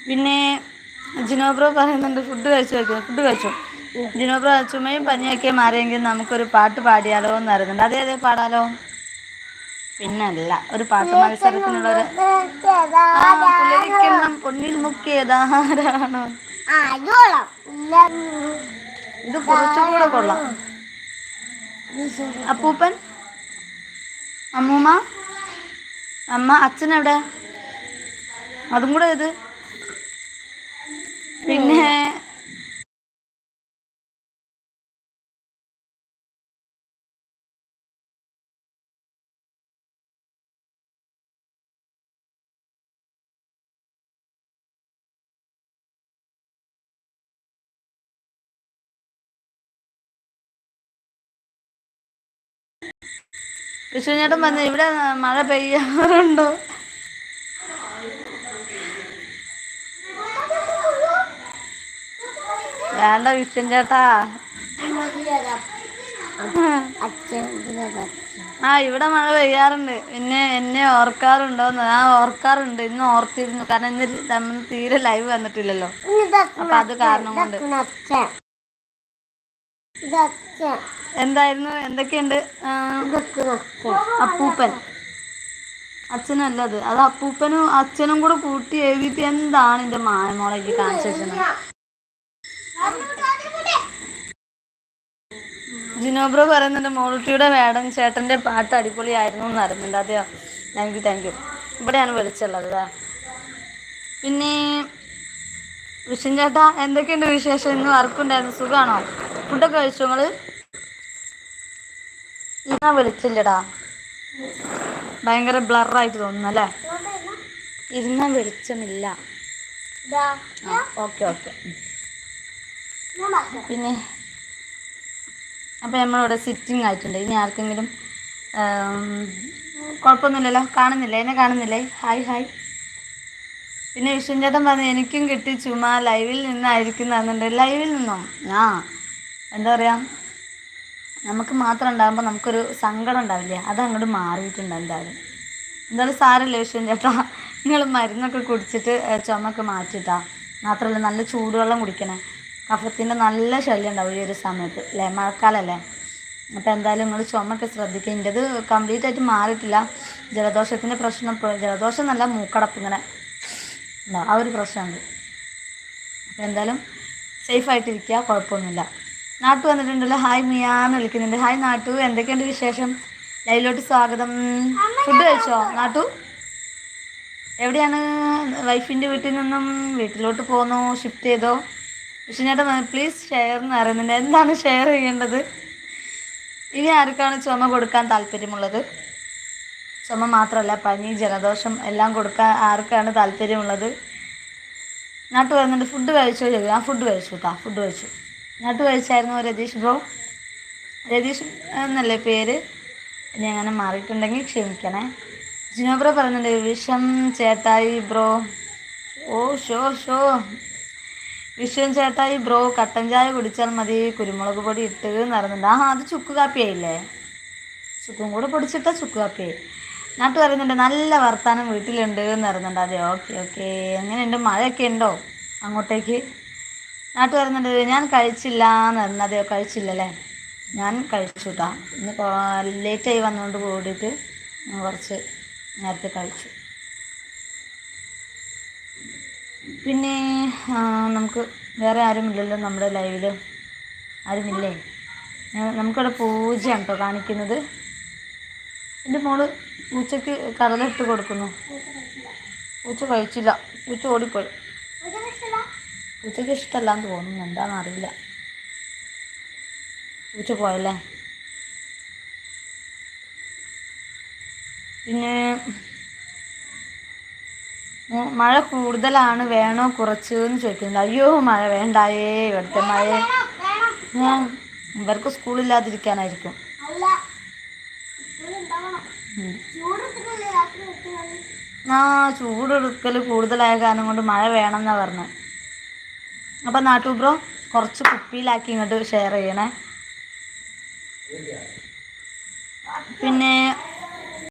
പിന്നെ ജിനോബ്രോ പറയുന്നുണ്ട് ഫുഡ് കഴിച്ചു. ജിനോബ്രോ ചുമയും പനിയൊക്കെ മാറിയെങ്കിൽ നമുക്കൊരു പാട്ട് പാടിയാലോ എന്നറിയുന്നുണ്ട്. അതേതേ പാടാലോ? പിന്നല്ല, ഒരു പാട്ട് മത്സരത്തിനുള്ളൊരു പുലരിക്കിണ്ണം പൊന്നിൽ മുക്കിയതാരാണോ? ഇത് കുറച്ചുകൂടെ കൊള്ളാം. അപ്പൂപ്പൻ, അമ്മൂമ്മ, അമ്മ, അച്ഛനെവിടെ? അതും കൂടെ ഇത്. പിന്നെ വിഷ്ണുചേട്ടൻ പറഞ്ഞു ഇവിടെ മഴ പെയ്യാറുണ്ടോ? വേണ്ട വിഷ്ണു ചേട്ടാ. ഇവിടെ മഴ പെയ്യാറുണ്ട്. പിന്നെ എന്നെ ഓർക്കാറുണ്ടോന്ന്? ഓർക്കാറുണ്ട്. ഇന്ന് ഓർത്തിരുന്നു. കാരണം ഇന്ന് നമ്മൾ തീരെ ലൈവ് വന്നിട്ടില്ലല്ലോ. അപ്പൊ അത് കാരണം കൊണ്ട്. എന്തായിരുന്നു? എന്തൊക്കെയുണ്ട്? അപ്പൂപ്പൻ അച്ഛനല്ലത്. അത് അപ്പൂപ്പനും അച്ഛനും കൂടെ കൂട്ടി എഴുതിയിട്ട് എന്താണ് എന്റെ മായമോളേക്ക് കാണിച്ചു വെക്കുന്നത്? ജിനോബ്രോ പറയുന്നുണ്ട് മോളുട്ടിയുടെ വേടൻ ചേട്ടന്റെ പാട്ട് അടിപൊളിയായിരുന്നു എന്ന് അറിയുന്നുണ്ട്. അതെയോ? Thank you. ഇവിടെയാണ് വിളിച്ചുള്ളത്. പിന്നെ വിഷ്ണു ചേട്ടാ എന്തൊക്കെയുണ്ട് വിശേഷം? ഇന്ന് വർക്കുണ്ടായിരുന്നു. സുഖമാണോ? ഫുഡൊക്കെ കഴിച്ചു നിങ്ങള്? ഞാൻ വിളിച്ചില്ലടാ. ഭയങ്കര ബ്ലറായിട്ട് തോന്നുന്നു അല്ലേ? ഇരുന്ന വെളിച്ചമില്ല. ഓക്കെ. പിന്നെ അപ്പം നമ്മളിവിടെ സിറ്റിംഗ് ആയിട്ടുണ്ട്. ഇനി ആർക്കെങ്കിലും കുഴപ്പമൊന്നുമില്ലല്ലോ? കാണുന്നില്ലേ? എന്നെ കാണുന്നില്ലേ? ഹായ്. പിന്നെ വിഷ്ണു ചേട്ടൻ പറഞ്ഞു എനിക്കും കിട്ടി ചുമ, ലൈവിൽ നിന്നായിരിക്കുന്നുണ്ട്. ലൈവിൽ നിന്നോ? എന്താ പറയുക, നമുക്ക് മാത്രം ഉണ്ടാകുമ്പോൾ നമുക്കൊരു സങ്കടം ഉണ്ടാവില്ലേ? അത് അങ്ങോട്ട് മാറിയിട്ടുണ്ട്. എന്തായാലും സാരമില്ല വിഷ്ണു ചേട്ടാ. നിങ്ങൾ മരുന്നൊക്കെ കുടിച്ചിട്ട് ചുമയൊക്കെ മാറ്റിയിട്ടാ. മാത്രമല്ല നല്ല ചൂടുവെള്ളം കുടിക്കണേ. കഫത്തിൻ്റെ നല്ല ശല്യം ഉണ്ടാവും ഈ ഒരു സമയത്ത് അല്ലേ? മഴക്കാലമല്ലേ? അപ്പോൾ എന്തായാലും നിങ്ങൾ ചുമയൊക്കെ ശ്രദ്ധിക്കുക. എൻ്റെത് കംപ്ലീറ്റ് ആയിട്ട് മാറിയിട്ടില്ല. ജലദോഷത്തിൻ്റെ പ്രശ്നം. ജലദോഷം എന്നല്ല, മൂക്കടപ്പ് ഇങ്ങനെ ഉണ്ടോ, ആ ഒരു പ്രശ്നമുണ്ട്. അപ്പോൾ എന്തായാലും സേഫായിട്ടിരിക്കുക, കുഴപ്പമൊന്നുമില്ല. നാട്ടു വന്നിട്ടുണ്ടല്ലോ. ഹായ് മിയാന്ന് വിളിക്കുന്നുണ്ട്. ഹായ് നാട്ടു, എന്തൊക്കെയുണ്ട് വിശേഷം? ലൈവിലോട്ട് സ്വാഗതം. ഫുഡ് കഴിച്ചോ നാട്ടു? എവിടെയാണ്? വൈഫിൻ്റെ വീട്ടിൽ നിന്നും വീട്ടിലോട്ട് പോന്നോ? ഷിഫ്റ്റ് ചെയ്തോ? വിഷ്ണുചേട്ടൻ പ്ലീസ് ഷെയർ എന്ന് പറയുന്നുണ്ട്. എന്താണ് ഷെയർ ചെയ്യേണ്ടത്? ഇനി ആർക്കാണ് ചുമ കൊടുക്കാൻ താല്പര്യമുള്ളത്? ചുമ മാത്രമല്ല, പനി, ജലദോഷം എല്ലാം കൊടുക്കാൻ ആർക്കാണ് താല്പര്യമുള്ളത്? നാട്ടു വരുന്നുണ്ട്. ഫുഡ് കഴിച്ചോ? ഫുഡ് കഴിച്ചു കേട്ടോ. ഫുഡ് കഴിച്ചു. നാട്ടു കഴിച്ചായിരുന്നു. രതീഷ് ബ്രോ, രതീഷ് എന്നല്ലേ പേര്? ഇനി അങ്ങനെ മാറിയിട്ടുണ്ടെങ്കിൽ ക്ഷമിക്കണേ. ജിനോബ്രോ പറയുന്നുണ്ട് വിഷം ചേട്ടായി ബ്രോ. ഷോ വിഷം ചേട്ടായി ബ്രോ, കട്ടൻ ചായ കുടിച്ചാൽ മതി, കുരുമുളക് പൊടി ഇട്ട് നടന്നുണ്ട്. അത് ചുക്ക് കാപ്പിയായില്ലേ? ചുക്കും കൂടെ പൊടിച്ചിട്ടാൽ ചുക്ക് കാപ്പിയായി. നാട്ടു പറയുന്നുണ്ട് നല്ല വർത്താനം വീട്ടിലുണ്ട് എന്ന് പറയുന്നുണ്ട്. അതെ, ഓക്കെ. എങ്ങനെയുണ്ട്? മഴയൊക്കെ ഉണ്ടോ അങ്ങോട്ടേക്ക്? നാട്ടു പറയുന്നുണ്ട് ഞാൻ കഴിച്ചില്ല എന്ന് പറയുന്നത്. അതെയോ? കഴിച്ചില്ലല്ലേ? ഞാൻ കഴിച്ചു കേട്ടോ. ഇന്ന് ലേറ്റായി വന്നുകൊണ്ട് കൂടിയിട്ട് കുറച്ച് നേരത്തെ കഴിച്ചു. പിന്നെ നമുക്ക് വേറെ ആരുമില്ലല്ലോ നമ്മുടെ ലൈവിൽ? ആരുമില്ലേ? നമുക്കിവിടെ പൂജയാണ് കേട്ടോ കാണിക്കുന്നത്. എൻ്റെ മോള് പൂച്ചയ്ക്ക് കടലിട്ട് കൊടുക്കുന്നു. പൂച്ച കഴിച്ചില്ല. പൂച്ച ഓടിപ്പോയി. പൂച്ചയ്ക്ക് ഇഷ്ടമല്ലാന്ന് തോന്നുന്നു. എന്താണെന്നറിയില്ല. പൂച്ച പോയല്ലേ? പിന്നെ മഴ കൂടുതലാണ്, വേണോ കുറച്ച് എന്ന് ചോദിക്കുന്നുണ്ട്. അയ്യോ മഴ വേണ്ടായേ. ഇവിടുത്തെ മഴ ഇവർക്ക് സ്കൂളില്ലാതിരിക്കാനായിരിക്കും. ചൂടെടുക്കൽ കൂടുതലായ കാരണം കൊണ്ട് മഴ വേണം എന്നാണ് പറഞ്ഞത്. അപ്പം നാട്ടു ബ്രോ കുറച്ച് കുപ്പിയിലാക്കി ഇങ്ങോട്ട് ഷെയർ ചെയ്യണേ. പിന്നെ